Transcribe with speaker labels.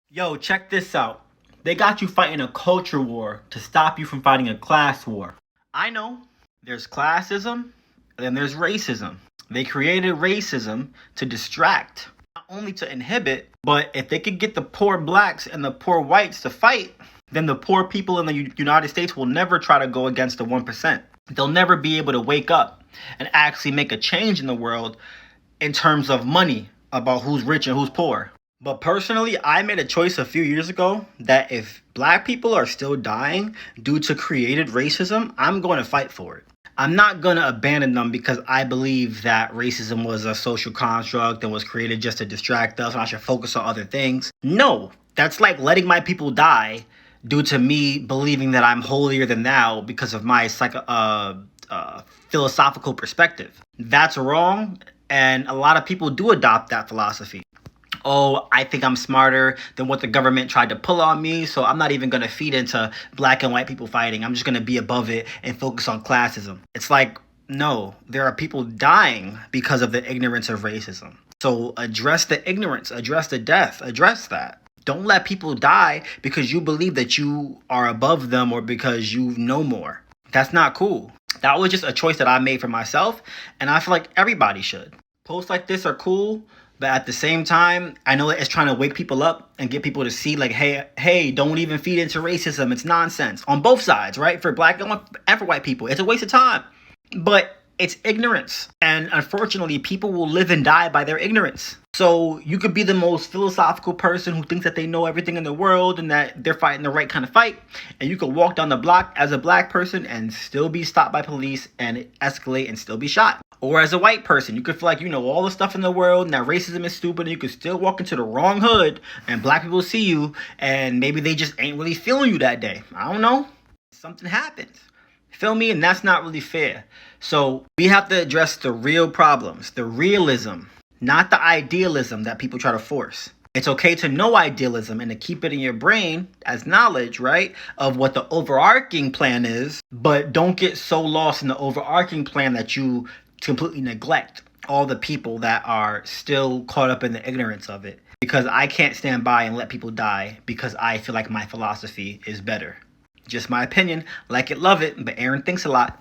Speaker 1: Yo, check this out. They got you fighting a culture war to stop you from fighting a class war. I know there's classism and there's racism. They created racism to distract, not only to inhibit, but if they could get the poor blacks and the poor whites to fight, then the poor people in the United States will never try to go against the 1%. They'll never be able to wake up and actually make a change in the world in terms of money about who's rich and who's poor. But personally, I made a choice a few years ago that if black people are still dying due to created racism, I'm going to fight for it. I'm not going to abandon them because I believe that racism was a social construct and was created just to distract us and I should focus on other things. No, that's like letting my people die due to me believing that I'm holier than thou because of my philosophical perspective. That's wrong, and a lot of people do adopt that philosophy. Oh, I think I'm smarter than what the government tried to pull on me, so I'm not even going to feed into black and white people fighting. I'm just going to be above it and focus on classism. It's like, no, there are people dying because of the ignorance of racism. So address the ignorance, address the death, address that. Don't let people die because you believe that you are above them or because you know more. That's not cool. That was just a choice that I made for myself, and I feel like everybody should. Posts like this are cool, but at the same time, I know that it's trying to wake people up and get people to see like, hey, don't even feed into racism. It's nonsense on both sides, right? For black and for white people, it's a waste of time. But it's ignorance. And unfortunately, people will live and die by their ignorance. So you could be the most philosophical person who thinks that they know everything in the world and that they're fighting the right kind of fight. And you could walk down the block as a black person and still be stopped by police and escalate and still be shot. Or as a white person, you could feel like you know all the stuff in the world and that racism is stupid, and you could still walk into the wrong hood and black people see you and maybe they just ain't really feeling you that day. I don't know. Something happens. Feel me? And that's not really fair. So we have to address the real problems, the realism, not the idealism that people try to force. It's okay to know idealism and to keep it in your brain as knowledge, right, of what the overarching plan is, but don't get so lost in the overarching plan that you completely neglect all the people that are still caught up in the ignorance of it. Because I can't stand by and let people die because I feel like my philosophy is better. Just my opinion. Like it, love it, but Aaron thinks a lot.